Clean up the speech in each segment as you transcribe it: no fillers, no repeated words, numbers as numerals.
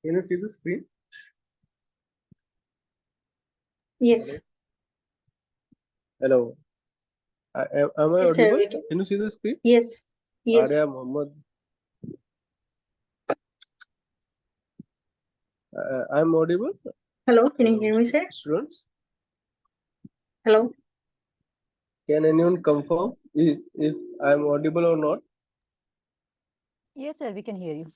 Can you see the screen? Yes. Hello. Am I Yes, sir. audible? Can you see the screen? Yes. Yes. Arya Muhammad. I'm audible. Hello. Can you Hello, hear me, sir? students. Hello. Can anyone confirm if I'm audible or not? Yes, sir, we can hear you.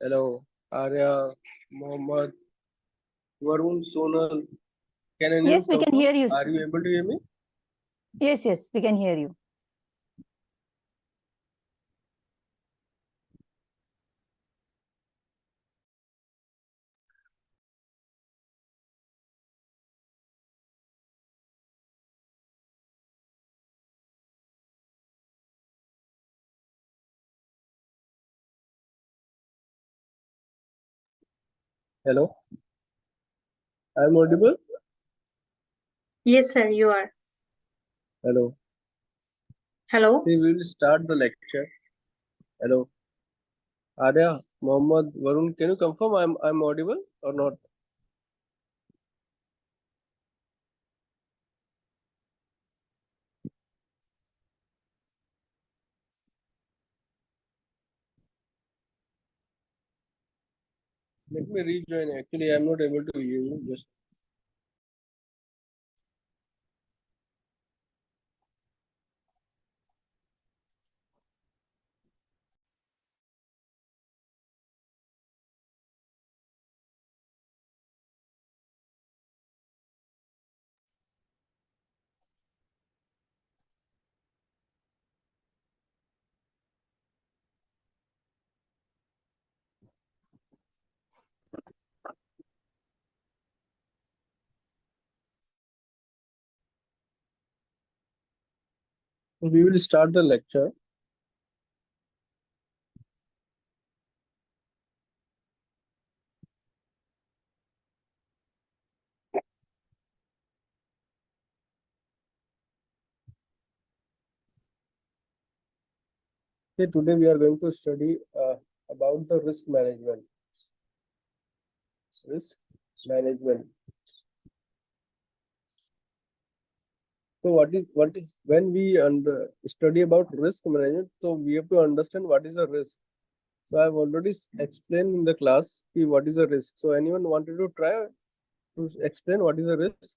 Hello, Arya, Muhammad, Varun, Sonal. Can anyone Yes, we confirm? can hear you. Are you able to hear me? Yes, we can hear you. Hello. I'm audible. Yes, sir. You are. Hello. Hello. We will start the lecture. Hello. Arya, Muhammad, Varun, can you confirm I'm audible or not? Let me rejoin. Actually, I'm not able to hear you. Just we will start the lecture. Okay, today we are going to study about the risk management. Risk management. So what is when we study about risk management? So we have to understand what is a risk. So I've already explained in the class what is a risk. So anyone wanted to try to explain what is a risk?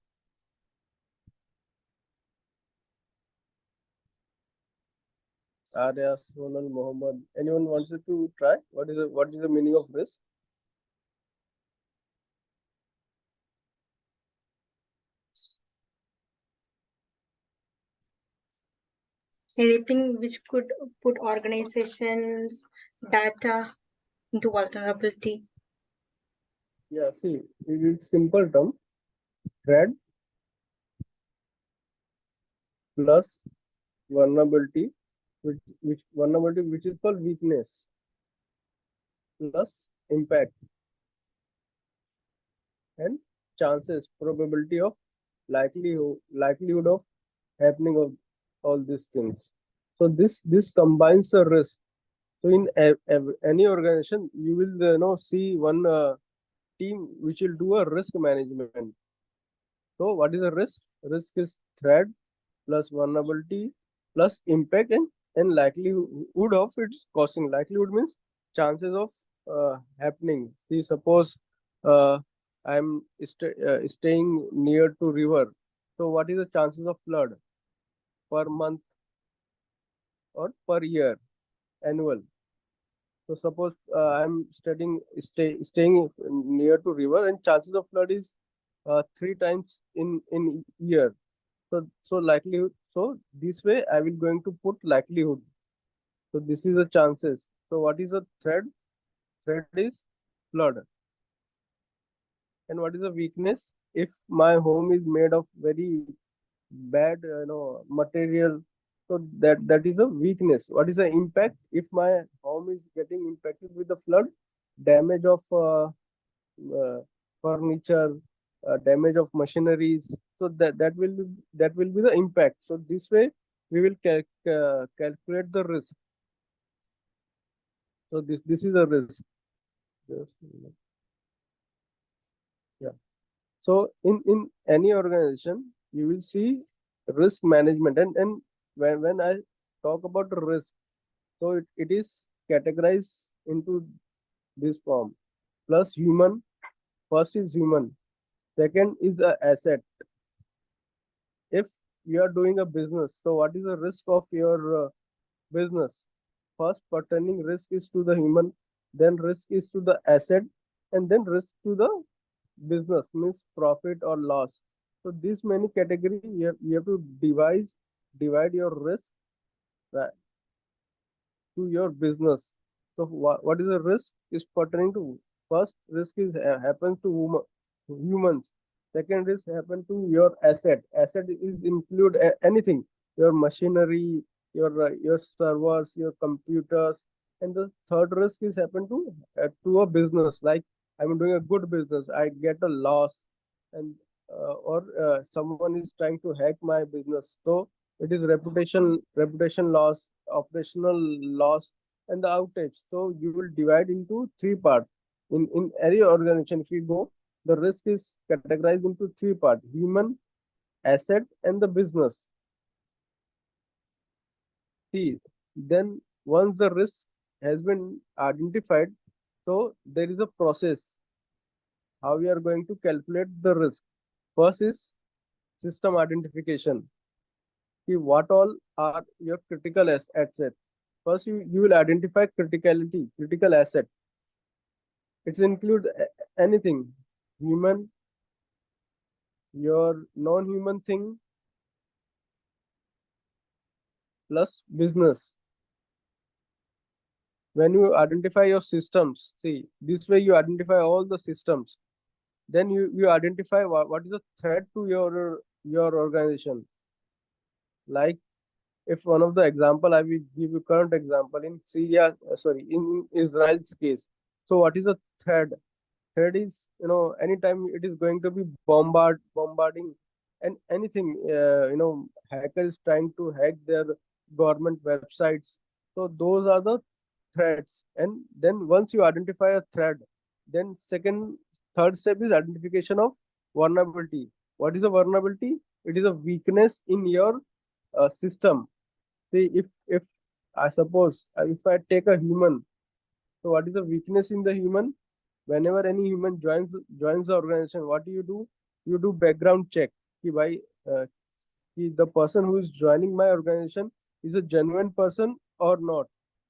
Arya, Sonal, Mohammed. Anyone wants to try? What is the meaning of risk? Anything which could put organizations' data into vulnerability. Yeah, see, it is simple term. Threat plus vulnerability, which vulnerability which is called weakness, plus impact and chances, probability of likelihood of happening of all these things. So this combines a risk. So in any organization, you will see one team which will do a risk management. So what is a risk? Risk is threat plus vulnerability plus impact and likelihood of its causing. Likelihood means chances of happening. See, suppose uh, I'm staying near to river. So what is the chances of flood per month or per year, annual? So suppose I'm staying near to river and chances of flood is 3 times in year. So likelihood. So this way I will going to put likelihood. So this is the chances. So what is a threat? Threat is flood. And what is a weakness? If my home is made of very bad material, so that is a weakness. What is the impact? If my home is getting impacted with the flood, damage of furniture, damage of machineries. So that will be the impact. So this way we will calculate the risk. So this is a risk. Just a minute. Yeah. So in any organization, you will see risk management, and when I talk about risk, so it is categorized into this form. Plus human, first is human, second is the asset. If you are doing a business, so what is the risk of your business? First pertaining risk is to the human, then risk is to the asset, and then risk to the business, means profit or loss. So these many category you have to divide your risk uh, to your business. So what is the risk is pertaining to? First risk is happens to humans. Second risk happen to your asset. Asset is include anything, your machinery, your servers, your computers, and the third risk is happen to a business. Like I'm doing a good business, I get a loss, and or someone is trying to hack my business. So it is reputation loss, operational loss, and the outage. So you will divide into three parts. In any organization, if you go, the risk is categorized into three parts: human, asset, and the business. See, then once the risk has been identified, so there is a process how we are going to calculate the risk. First is system identification. See what all are your critical assets. First, you will identify critical asset. It include anything, human, your non-human thing, plus business. When you identify your systems, see, this way you identify all the systems. Then you identify what is the threat to your organization. Like if one of the example, I will give you current example in Syria, sorry, in Israel's case. So what is the threat? Threat is, anytime it is going to be bombarding, and anything, hackers trying to hack their government websites. So those are the threats. And then once you identify a threat, then third step is identification of vulnerability. What is a vulnerability? It is a weakness in your system. See, if I suppose, if I take a human, so what is the weakness in the human? Whenever any human joins the organization, what do? You do background check. Ki bhai, uh, the person who is joining my organization is a genuine person or not.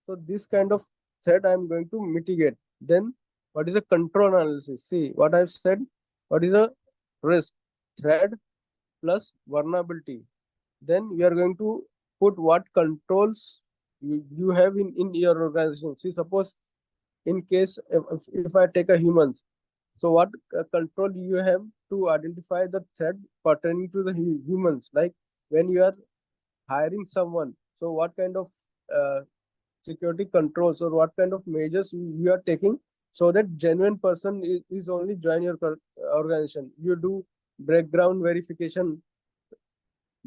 So this kind of threat I am going to mitigate. Then what is a control analysis? See what I've said. What is a risk? Threat plus vulnerability. Then we are going to put what controls you have in your organization. See, suppose in case if I take a humans, so what control you have to identify the threat pertaining to the humans? Like when you are hiring someone, so what kind of uh, security controls or what kind of measures you are taking so that genuine person is only join your organization? You do background verification,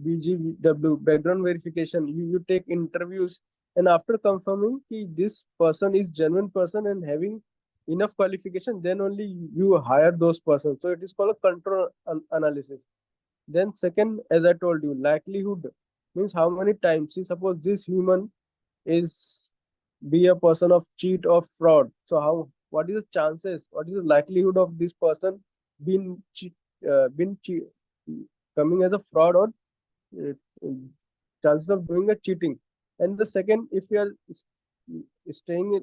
BGW, background verification. You take interviews, and after confirming this person is genuine person and having enough qualification, then only you hire those persons. So it is called a control analysis. Then second, as I told you, likelihood means how many times. See, suppose this human is be a person of cheat or fraud. So how what is the chances? What is the likelihood of this person being been cheat, coming as a fraud or uh, chances of doing a cheating? And the second, if you are staying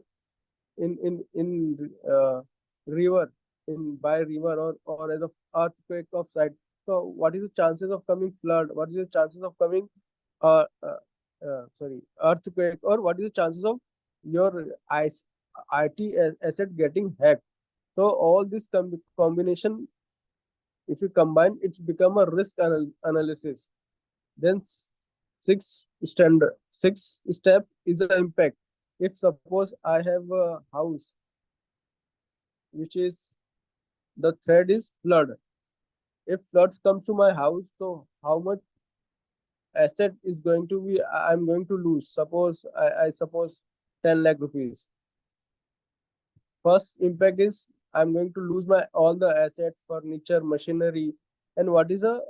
in river, in by river, or as a earthquake of site, so what is the chances of coming flood? What is the chances of coming uh, uh, sorry, earthquake? Or what is the chances of your IT asset getting hacked? So all this combination, if you combine, it's become a risk analysis. Then six step is the impact. If suppose I have a house which is, the threat is flood. If floods come to my house, so how much asset is going to be I'm going to lose? Suppose I suppose 10 lakh rupees. First impact is I'm going to lose my all the asset, furniture, machinery, and what is a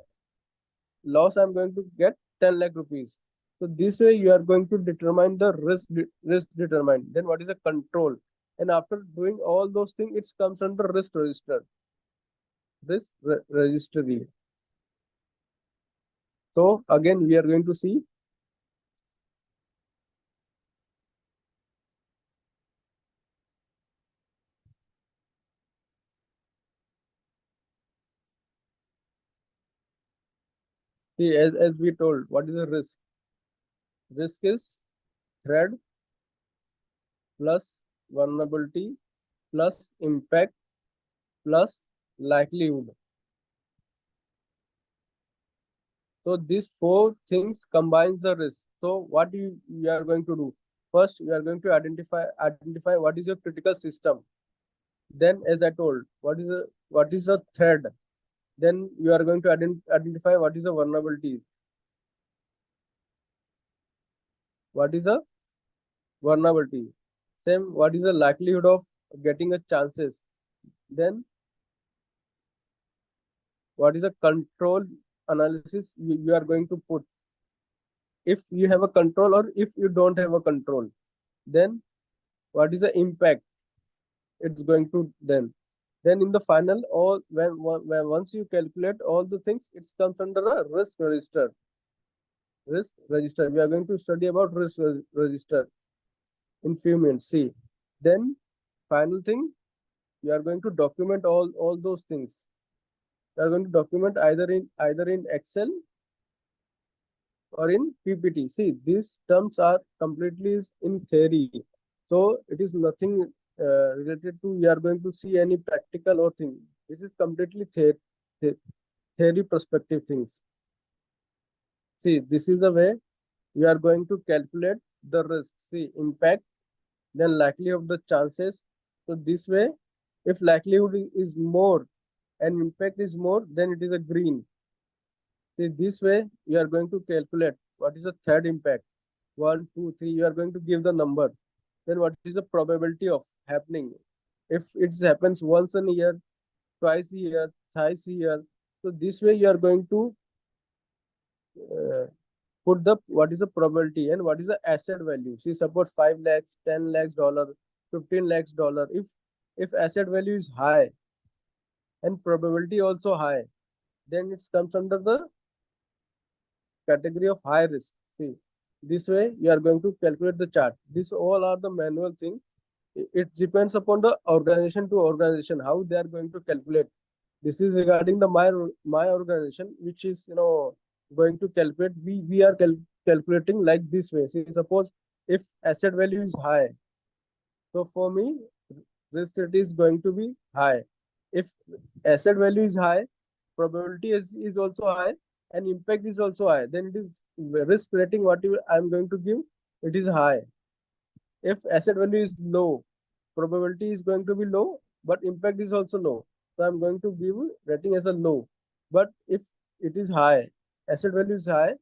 loss? I'm going to get 10 lakh rupees. So this way you are going to determine the risk determined. Then what is the control? And after doing all those things, it comes under risk register, registry. So again, we are going to see as we told, what is a risk? Risk is threat plus vulnerability plus impact plus likelihood. So these four things combines the risk. So what you are going to do? First, you are going to identify what is your critical system. Then, as I told, what is a threat. Then you are going to identify what is a vulnerability. What is a vulnerability? Same, what is the likelihood of getting a chances? Then what is a control analysis you are going to put? If you have a control or if you don't have a control, then what is the impact it's going to then in the final, all when once you calculate all the things, it comes under a risk register. We are going to study about register in few minutes. See, then final thing, you are going to document all those things. You are going to document either in Excel or in PPT. See, these terms are completely in theory, so it is nothing related to you are going to see any practical or thing. This is completely theory perspective things. See, this is the way you are going to calculate the risk. See, impact, then likelihood of the chances. So this way, if likelihood is more and impact is more, then it is a green. See, this way you are going to calculate what is the third impact. 1, 2, 3. You are going to give the number. Then what is the probability of happening? If it happens once in a year, twice a year, thrice a year. So this way you are going to uh, put the what is the probability and what is the asset value. See, suppose 5 lakhs, 10 lakhs dollar, 15 lakhs dollar. If asset value is high and probability also high, then it comes under the category of high risk. See, this way you are going to calculate the chart. This all are the manual thing. It depends upon the organization to organization how they are going to calculate. This is regarding the my organization, which is going to calculate. We are calculating like this way. See, suppose if asset value is high, so for me, risk rate is going to be high. If asset value is high, probability is also high, and impact is also high. Then it is risk rating. What I'm going to give, it is high. If asset value is low, probability is going to be low, but impact is also low. So I'm going to give rating as a low. But if it is high, asset value is high,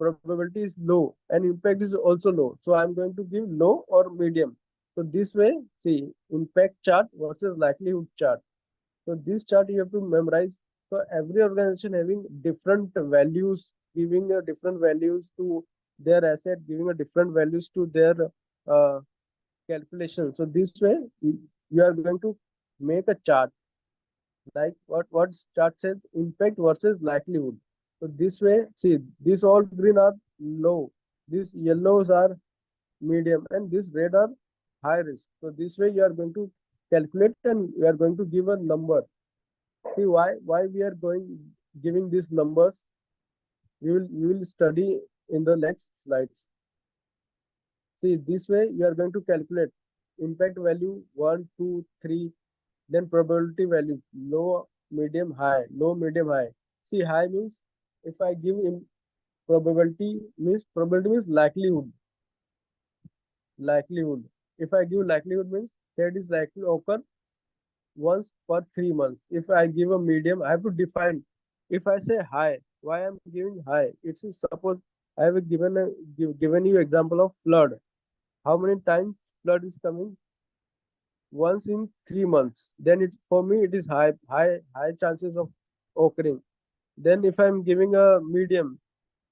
probability is low, and impact is also low. So I'm going to give low or medium. So this way, see, impact chart versus likelihood chart. So this chart you have to memorize. So every organization having different values, giving a different values to their asset, giving a different values to their uh, calculation. So this way, you are going to make a chart like what chart says impact versus likelihood. So this way, see, these all green are low, these yellows are medium, and these red are high risk. So this way, you are going to calculate and you are going to give a number. See why we are giving these numbers. We will study in the next slides. See, this way you are going to calculate impact value 1, 2, 3, then probability value low, medium, high, low, medium, high. See, high means if I give probability means likelihood. If I give likelihood means that is likely to occur once per 3 months. If I give a medium, I have to define. If I say high, why I'm giving high? It's suppose I have given you example of flood. How many times flood is coming? once in 3 months, then it for me it is high chances of occurring. Then if I'm giving a medium,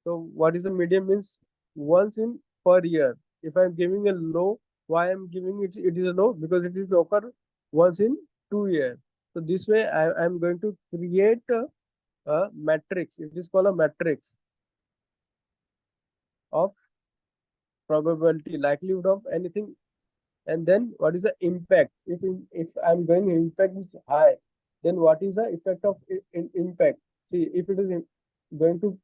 so what is a medium means once in per year. If I'm giving a low, why I'm giving it, it is a low because it is occur once in 2 years. So this way I'm going to create a matrix. It is called a matrix of probability, likelihood of anything. And then what is the impact? If I'm going impact is high, then what is the effect of impact? See, if it is going to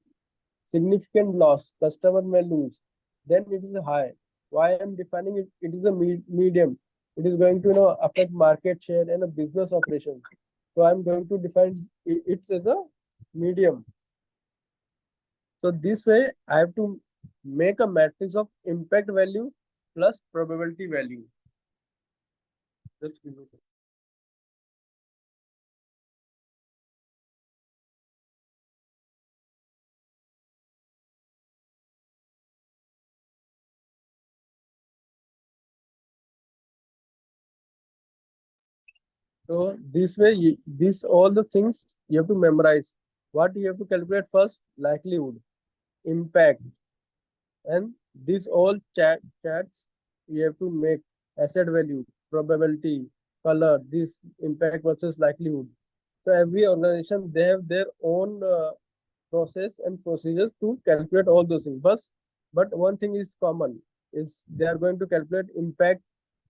significant loss, customer may lose, then it is high. Why I'm defining it? It is a medium. It is going to affect market share and a business operation. So I'm going to define it as a medium. So this way I have to make a matrix of impact value plus probability value. Just give me a So this way, this all the things you have to memorize. What you have to calculate first? Likelihood, impact, and these all chats you have to make asset value, probability, color, this impact versus likelihood. So every organization they have their own process and procedures to calculate all those things. But one thing is common is they are going to calculate impact,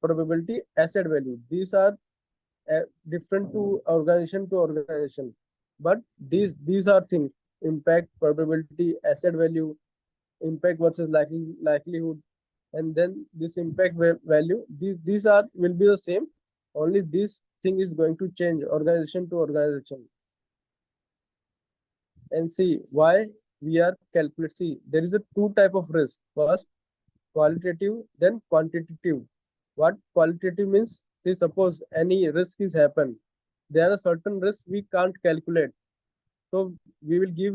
probability, asset value. These are different to organization, but these are things: impact, probability, asset value, impact versus likelihood, and then this impact value. These are will be the same. Only this thing is going to change organization to organization. And see why we are calculating. See, there is a two type of risk. First, qualitative, then quantitative. What qualitative means? See, suppose any risk is happen, there are certain risks we can't calculate. So we will give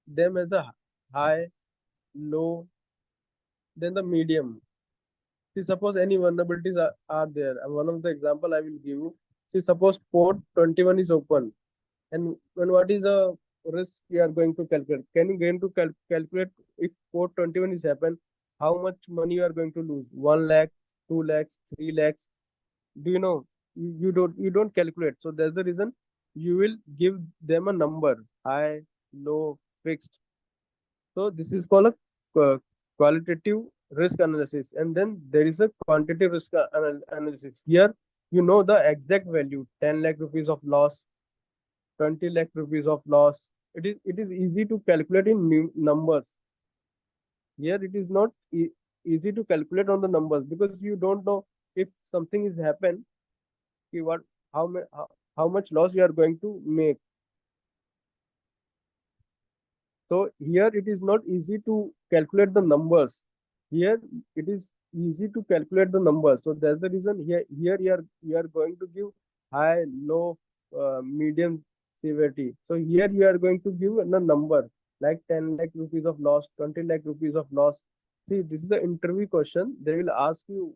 them as a high, low, then the medium. See, suppose any vulnerabilities are there. And one of the example I will give you. See, suppose port 21 is open. And when what is the risk you are going to calculate? Can you going to calculate if port 21 is happen, how much money you are going to lose? 1 lakh, 2 lakhs, 3 lakhs. Do you know? You don't calculate. So that's the reason you will give them a number, high, low, fixed. So this is called a qualitative risk analysis, and then there is a quantitative risk analysis. Here you know the exact value: 10 lakh rupees of loss, 20 lakh rupees of loss. It is easy to calculate in numbers. Here it is not easy to calculate on the numbers because you don't know if something is happen. What how, how much loss you are going to make. So here it is not easy to calculate the numbers. Here it is easy to calculate the numbers. So that's the reason here you are going to give high, low, medium severity. So here you are going to give a number like 10 lakh rupees of loss, 20 lakh rupees of loss. See, this is the interview question. They will ask you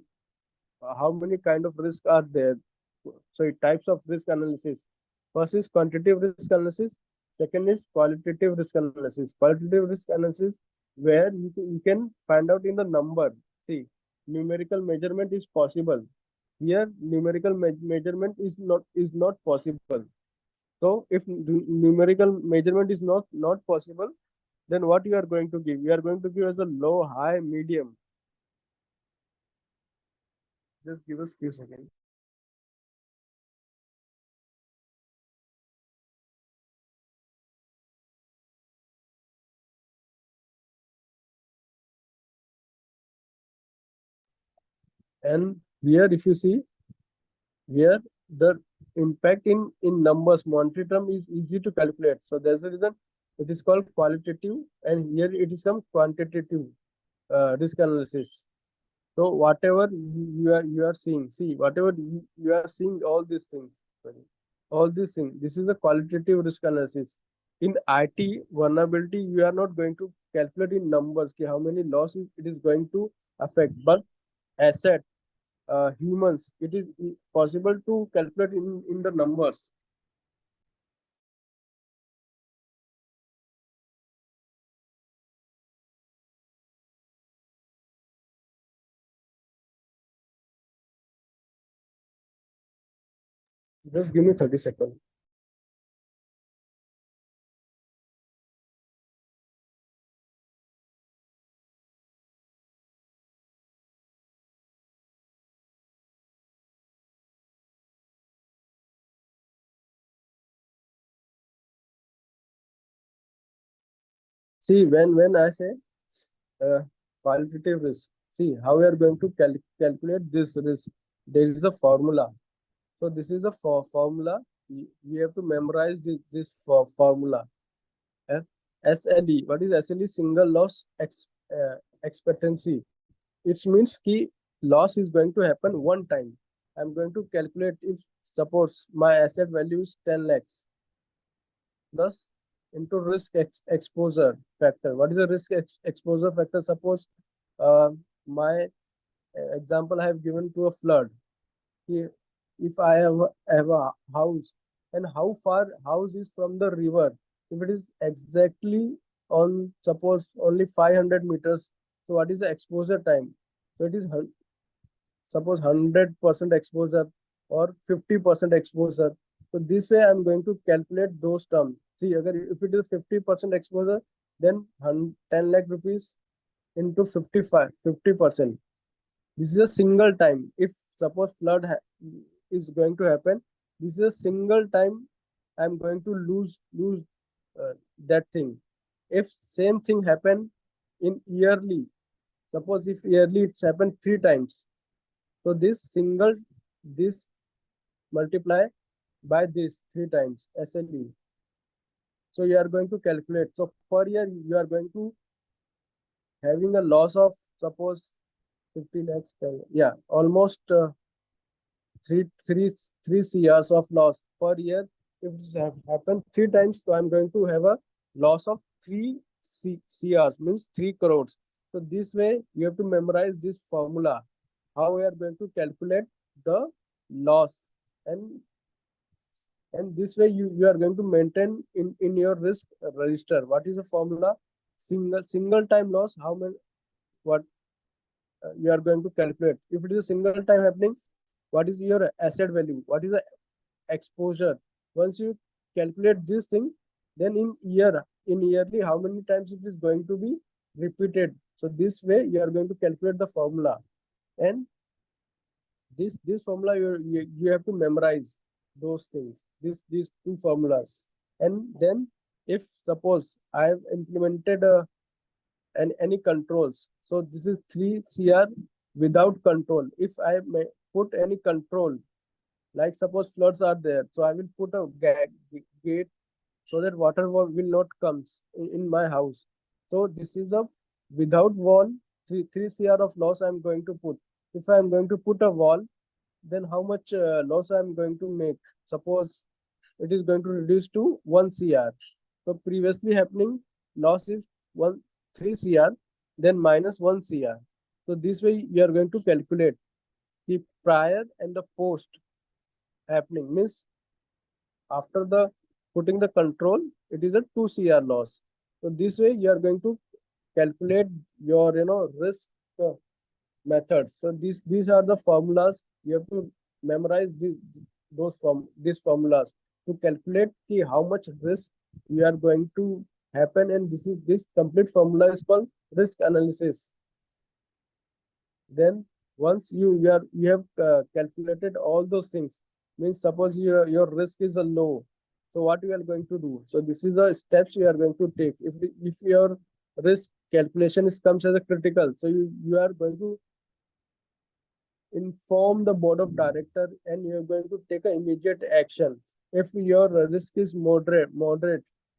how many kind of risk are there. So types of risk analysis. First is quantitative risk analysis. Second is qualitative risk analysis. Qualitative risk analysis where you can find out in the number. See, numerical measurement is possible. Here, numerical measurement is not possible. So, if numerical measurement is not possible, then what you are going to give? You are going to give as a low, high, medium. Just give us few seconds. And here, if you see, here the impact in numbers, monetary term is easy to calculate. So there's a reason it is called qualitative, and here it is some quantitative risk analysis. So whatever you are seeing, see whatever you are seeing, all these things, sorry, all these things. This is a qualitative risk analysis. In IT vulnerability, you are not going to calculate in numbers ki how many losses it is going to affect, but asset. humans, it is possible to calculate in the numbers. Just give me 30 seconds. See, when I say uh, qualitative risk, see how we are going to calculate this risk. There is a formula. So this is a formula. You have to memorize this formula. Uh, SLE. What is SLE? Single loss expectancy. It means key loss is going to happen one time. I'm going to calculate if suppose my asset value is 10 lakhs. Thus, into risk exposure factor. What is the risk exposure factor? Suppose uh, my example I have given to a flood. If if I have a house, and how far house is from the river, if it is exactly on suppose only 500 meters, so what is the exposure time? So it is suppose 100% exposure or 50% exposure. So this way I'm going to calculate those terms. See, if it is 50% exposure, then 10 lakh rupees into 50%. This is a single time. If suppose is going to happen, this is a single time I'm going to lose that thing. If same thing happen in yearly, suppose if yearly it's happened 3 times, so this multiply by this 3 times SLE. So you are going to calculate. So per year you are going to having a loss of suppose 50 lakhs. Yeah, almost three CRs of loss per year. If this happen 3 times, so I'm going to have a loss of CRs, means 3 crores. So this way you have to memorize this formula, how we are going to calculate the loss, and this way you are going to maintain in your risk register. What is the formula? Single time loss, how many, what you are going to calculate. If it is a single time happening, what is your asset value, what is the exposure. Once you calculate this thing, then in yearly how many times it is going to be repeated. So this way you are going to calculate the formula, and this formula you have to memorize those things, these two formulas. And then if suppose I have implemented any controls, so this is 3 CR without control. If I may put any control, like suppose floods are there, so I will put a gate so that water will not come in my house. So this is a without wall, 3 CR of loss I'm going to put. If I'm going to put a wall, then how much loss I'm going to make? Suppose it is going to reduce to 1 CR. So previously happening loss is 3 CR, then minus 1 CR. So this way you are going to calculate the prior and the post happening, means after the putting the control, it is a 2 CR loss. So this way you are going to calculate your risk uh, methods. So these are the formulas. You have to memorize these formulas to calculate how much risk you are going to happen, and this complete formula is called risk analysis. Then once you have calculated all those things, means suppose your risk is a low, so what you are going to do? So this is the steps you are going to take. If your risk calculation is comes as a critical, so you are going to inform the board of director, and you are going to take an immediate action. If your risk is moderate,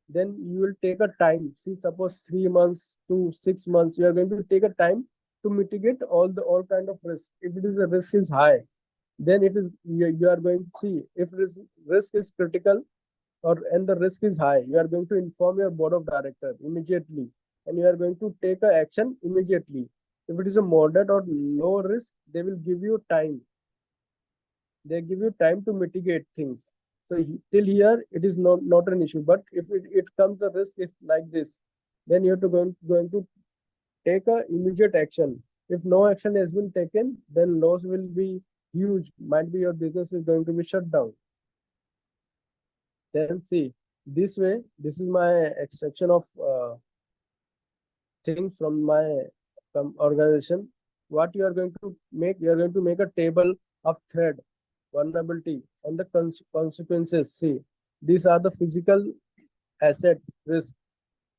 then you will take a time. See, suppose 3 months to 6 months, you are going to take a time to mitigate all kind of risk. If it is the risk is high, then it is you are going to see if risk is critical, and the risk is high, you are going to inform your board of director immediately, and you are going to take a action immediately. If it is a moderate or low risk, they will give you time. They give you time to mitigate things. So till here, it is not an issue. But if it comes a risk if like this, then you have to going to take a immediate action. If no action has been taken, then loss will be huge. Might be your business is going to be shut down. Then see, this way, this is my extraction of things from my organization. What you are going to make, you are going to make a table of threat, vulnerability, and the consequences. See, these are the physical asset risk.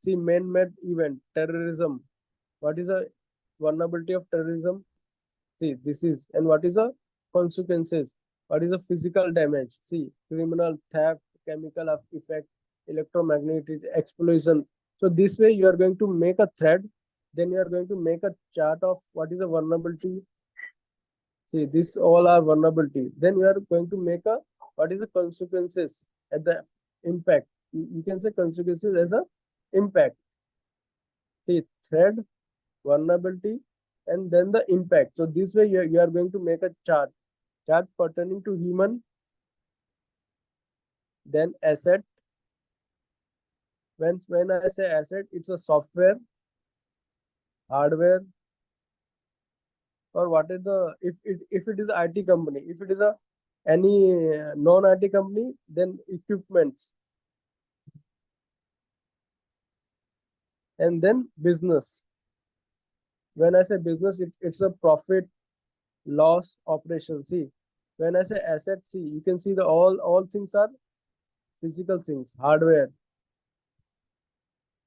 See, man-made event, terrorism. What is a vulnerability of terrorism? See, this is, and what is the consequences? What is the physical damage? See, criminal theft, chemical effect, electromagnetic explosion. So this way you are going to make a thread, then you are going to make a chart of what is the vulnerability. See, this all are vulnerability. Then you are going to make a what is the consequences at the impact. You can say consequences as a impact. See, thread, vulnerability, and then the impact. So this way you are going to make a chart pertaining to human, then asset. When I say asset, it's a software, hardware, or what is the if it is IT company, if it is a any non-IT company, then equipments, and then business. When I say business, it's a profit, loss, operation. See, when I say asset, see, you can see the all things are physical things, hardware.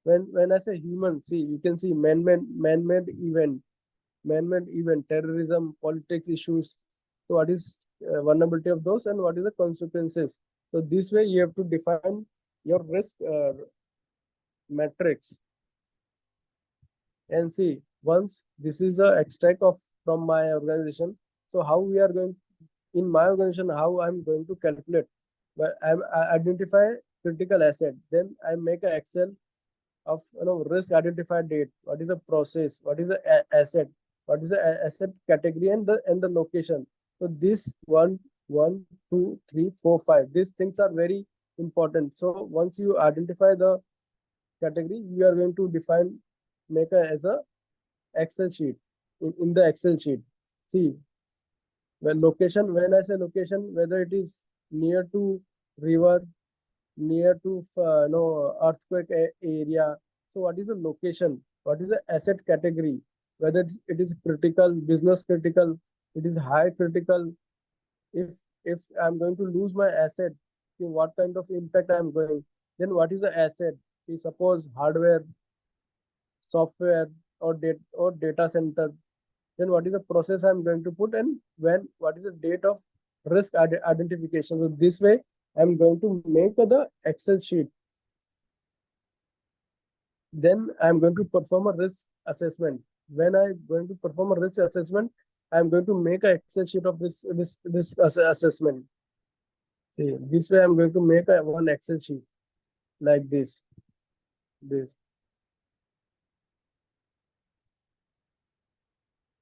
When I say human, see, you can see man-made event, terrorism, politics issues. So what is vulnerability of those and what is the consequences? So this way you have to define your risk matrix. And see, once this is a extract of from my organization, so how we are going in my organization, how I'm going to calculate, but I identify critical asset, then I make a Excel of risk identified date, what is the process, what is the asset, what is the asset category, and the location. So this one, two, three, four, five, these things are very important. So once you identify the category, you are going to define, make a as a Excel sheet. In the Excel sheet, see, when location, when I say location, whether it is near to river, near to earthquake area. So what is the location? What is the asset category? Whether it is critical, business critical, it is high critical. If I'm going to lose my asset, what kind of impact I'm going? Then what is the asset? Suppose hardware, software, or data center. Then what is the process I'm going to put, and when, what is the date of risk identification? So this way I'm going to make the Excel sheet. Then I'm going to perform a risk assessment. When I'm going to perform a risk assessment, I'm going to make an Excel sheet of this assessment. See, this way I'm going to make one Excel sheet like this.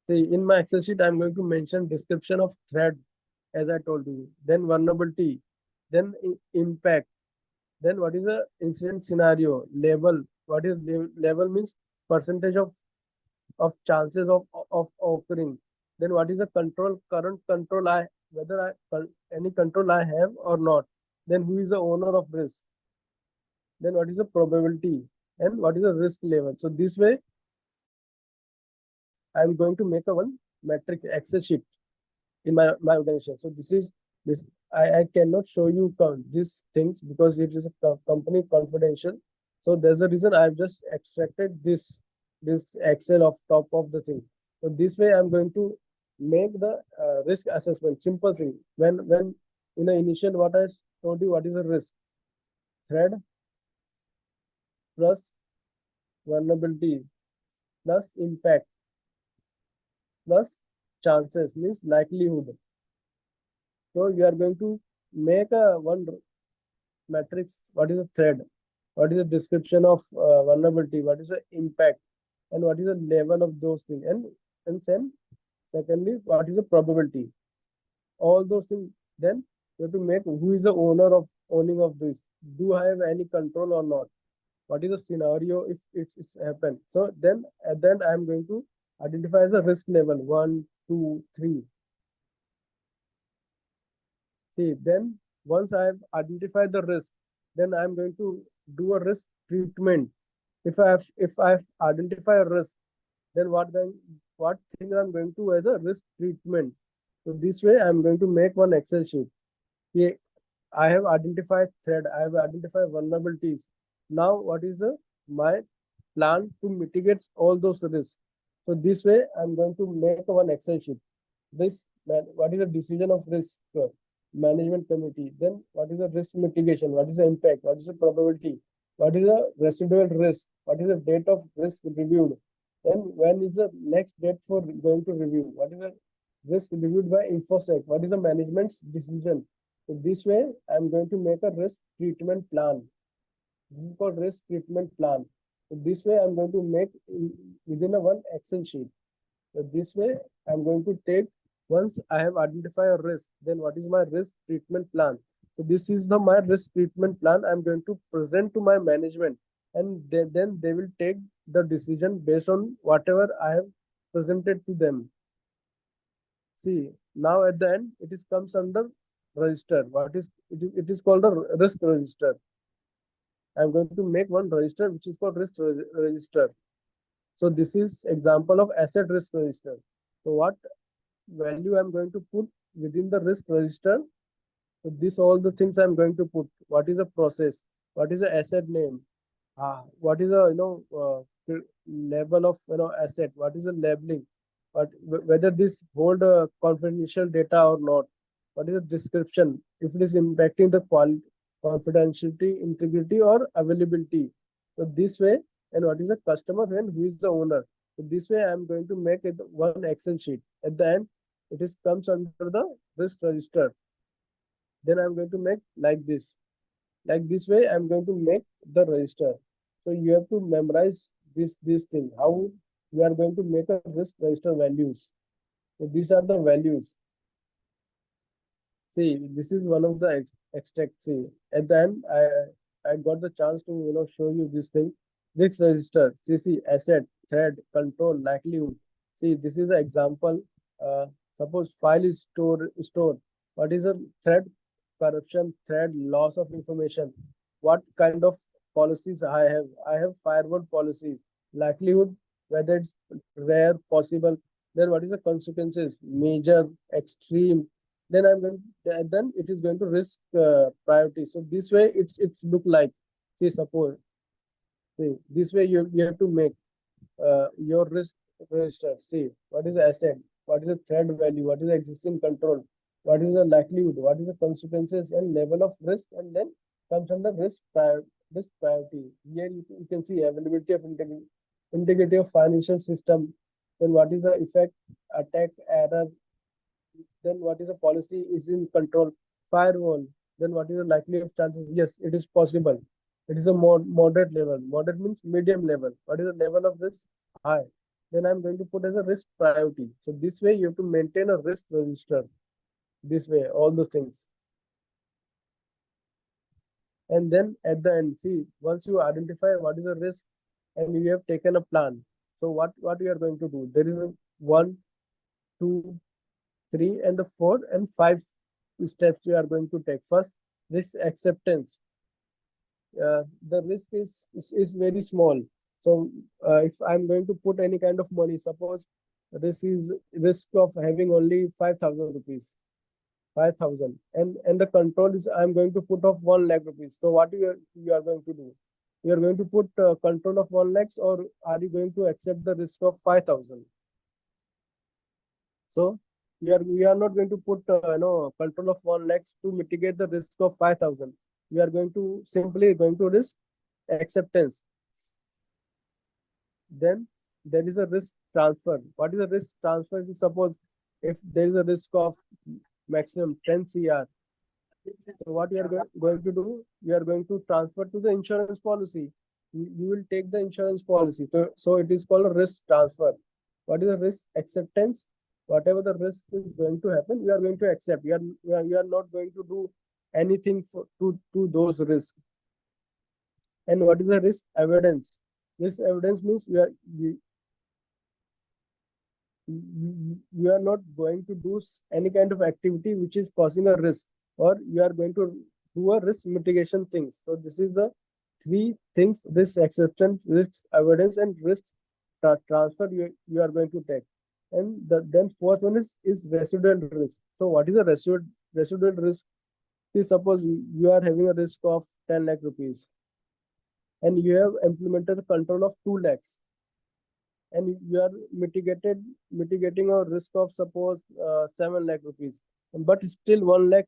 See, in my Excel sheet, I'm going to mention description of threat, as I told you, then vulnerability, then impact, then what is the incident scenario, level. What is level means percentage of chances of occurring. Then what is the current control whether any control I have or not. Then who is the owner of risk. Then what is the probability and what is the risk level. So this way I'm going to make a one metric Excel sheet in my organization. So this I cannot show you these things because it is a company confidential. So there's a reason I've just extracted this Excel of top of the thing. So this way I'm going to make the risk assessment. Simple thing. When in the initial what I told you, what is a risk? Threat plus vulnerability plus impact plus chances means likelihood. So you are going to make a one matrix. What is the thread? What is the description of vulnerability? What is the impact? And what is the level of those things? And and then secondly, what is the probability? All those things. Then you have to make who is the owner of owning of this. Do I have any control or not? What is the scenario if it's happened? So then at the end, I'm going to identify as a risk level one, two, three. See, then once I have identified the risk, then I'm going to do a risk treatment. If I have identified a risk, then what thing I'm going to as a risk treatment. So this way I'm going to make one Excel sheet. Yeah, I have identified threat, I have identified vulnerabilities. Now what is the my plan to mitigate all those risks? So this way I'm going to make one Excel sheet. This what is the decision of risk management committee? Then what is the risk mitigation? What is the impact? What is the probability? What is the residual risk? What is the date of risk reviewed? Then when is the next date for going to review? What is the risk reviewed by InfoSec? What is the management's decision? So this way, I'm going to make a risk treatment plan. This is called risk treatment plan. So this way, I'm going to make within a one Excel sheet. So this way, I'm going to take once I have identified a risk, then what is my risk treatment plan? So this is my risk treatment plan. I'm going to present to my management, and then they will take the decision based on whatever I have presented to them. See, now at the end, it is comes under register. It is called a risk register. I'm going to make one register which is called risk register. So this is example of asset risk register. So what value I'm going to put within the risk register? So this all the things I'm going to put. What is a process? What is the asset name? What is a level of asset? What is the labeling? Whether this hold confidential data or not? What is the description? If it is impacting the quality, confidentiality, integrity, or availability. So this way, and what is the customer and who is the owner? So this way, I'm going to make it one Excel sheet. At the end, it is comes under the risk register. Then I'm going to make like this. Like this way, I'm going to make the register. So you have to memorize this thing. How we are going to make a risk register values. So these are the values. See, this is one of the extract. See, at the end, I got the chance to show you this thing. Risk register. See, asset, threat, control, likelihood. See, this is an example. Uh, Suppose file is stored. What is a threat? Corruption, threat, loss of information. What kind of policies I have? I have firewall policy. Likelihood, whether it's rare, possible. Then what is the consequences? Major, extreme, then then it is going to risk priority. So this way it's look like, see, suppose, see, this way you have to make your risk register. See, what is the asset, what is the threat value, what is the existing control, what is the likelihood, what is the consequences and level of risk, and then comes under risk priority. Here you can see availability of integrity of financial system, then what is the effect, attack, error, then what is a policy is in control, firewall, then what is the likely of chances? Yes, it is possible. It is a moderate level. Moderate means medium level. What is the level of risk? High. Then I'm going to put as a risk priority. So this way you have to maintain a risk register. This way, all those things. And then at the end, see, once you identify what is the risk and you have taken a plan. So what you are going to do? There is a 1, 2, 3, and the 4 and 5 steps we are going to take. First, risk acceptance. The risk is very small. So if I'm going to put any kind of money, suppose this is risk of having only 5,000 rupees, 5,000, and the control is I'm going to put off 1 lakh rupees. So what you are going to do? You are going to put control of 1 lakhs, or are you going to accept the risk of 5,000? So we are not going to put control of 1 lakhs to mitigate the risk of 5,000. We are going to simply going to risk acceptance. Then there is a risk transfer. What is a risk transfer? Suppose if there is a risk of maximum 10 CR. So what you are going to do? You are going to transfer to the insurance policy. You will take the insurance policy. So it is called a risk transfer. what is the risk acceptance? Whatever the risk is going to happen, we are going to accept. We are not going to do anything to those risks. And what is the risk evidence? This evidence means you are not going to do any kind of activity which is causing a risk, or you are going to do a risk mitigation things. So this is the three things: risk acceptance, risk evidence, and risk transfer you are going to take. And then fourth one is residual risk. So what is a residual risk? See, suppose you are having a risk of 10 lakh rupees, and you have implemented a control of 2 lakhs, and you are mitigating a risk of suppose 7 lakh rupees, but still 1 lakh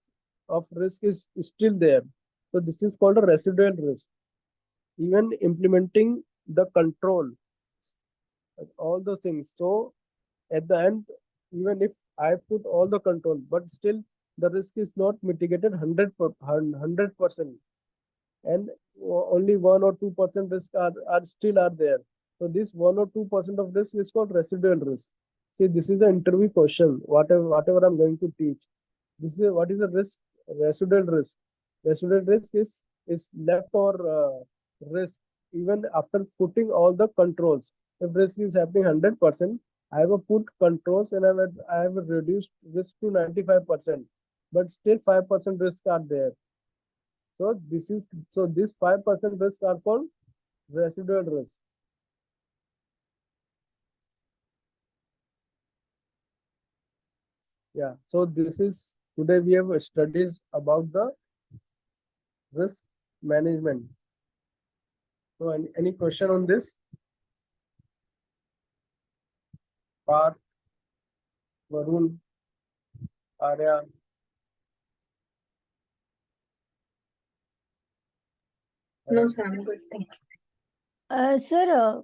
of risk is still there. So this is called a residual risk. Even implementing the control, all those things. So at the end, even if I put all the control, but still the risk is not mitigated 100%, and only 1 or 2% risk are still are there. So this 1 or 2% of risk is called residual risk. See, this is an interview question. Whatever I'm going to teach, this is what is the risk, residual risk. Residual risk is left or risk even after putting all the controls. If risk is happening 100%, I have put controls and I have reduced risk to 95%, but still 5% risk are there. So this 5% risk are called residual risk. Yeah. So this is today we have studies about the risk management. So any question on this? Parth, Varun, Arya. No, sir, I'm good. Thank you. Sir,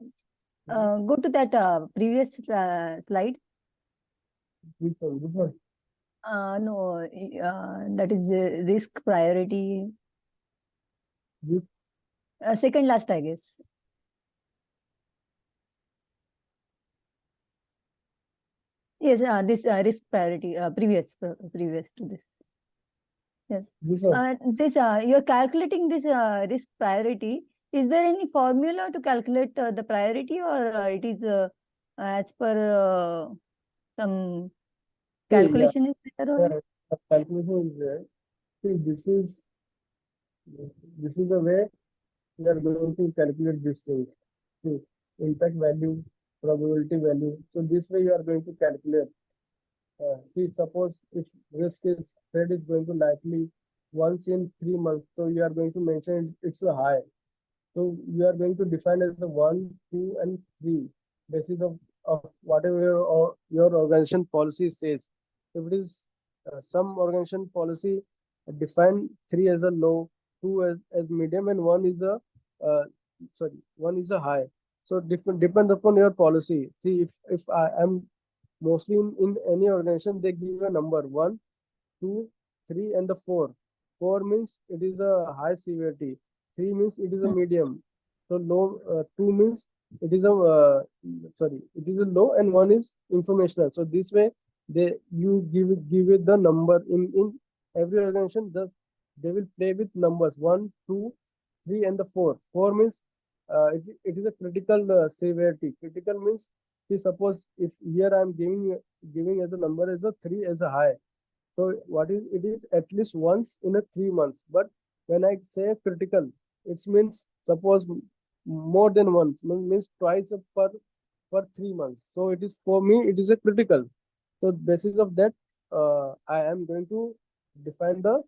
go to that previous slide. Which one? Which one? No, that is risk priority. Which? Second last, I guess. Yes, this risk priority, previous to this. Yes. Which one? This you're calculating this risk priority. Is there any formula to calculate the priority, or it is as per some See, yeah, calculation is there? Or? yeah, the calculation is there. See, this is the way we are going to calculate these things. See, impact value, probability value. So this way you are going to calculate. See, suppose if risk is trade is going to likely once in 3 months, so you are going to mention it's a high. So you are going to define as the 1, 2, and 3 basis of whatever your organization policy says. If it is some organization policy define 3 as a low, 2 as medium, and uh, one is a high. So different depends upon your policy. See, if I am mostly in any organization, they give a number 1, 2, 3, and the 4. 4 means it is a high severity. 3 means it is a medium. So low 2 means it is a it is a low, and 1 is informational. So this way you give it the number in every organization. They will play with numbers 1, 2, 3, and the 4. 4 means it is a critical severity. Critical means, see, suppose if here I am giving as a number as a 3 as a high. So what is it is at least once in a 3 months. But when I say critical, it means suppose more than once, means twice per 3 months. So it is, for me it is a critical. So basis of that, I am going to define the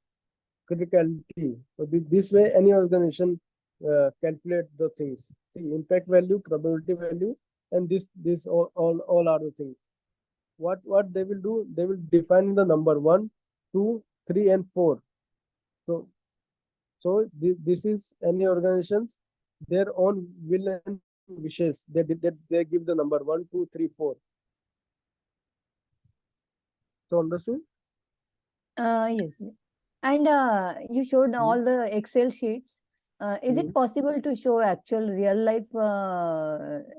criticality. So this way any organization calculate the things. See, impact value, probability value, and this all are the things. What they will do, they will define the number 1, 2, 3, and 4. So this is any organizations their own will and wishes. They give the number 1, 2, 3, 4. So understood? Yes. And you showed all the Excel sheets. Is it possible to show actual real life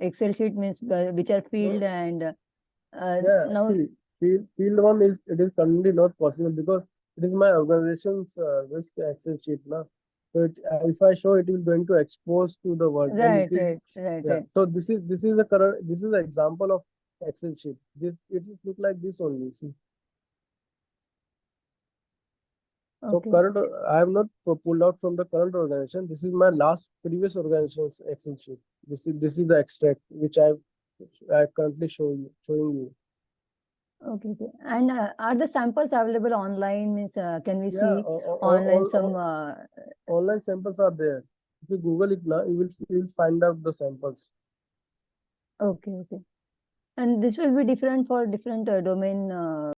Excel sheet means which are filled and Yeah, now see, field one is it is currently not possible because it is my organization's risk access sheet now. So if I show it will going to expose to the world and it right, is yeah. right. So this is the current this is an example of Excel sheet. This it is look like this only. See. So Okay, current I have not pulled out from the current organization. This is my last previous organization's Excel sheet. This is the extract which I currently showing you. okay. And are the samples available online? Means can we Yeah, see online some? online samples are there. If you Google it now, you will find out the samples. Okay. And this will be different for different domain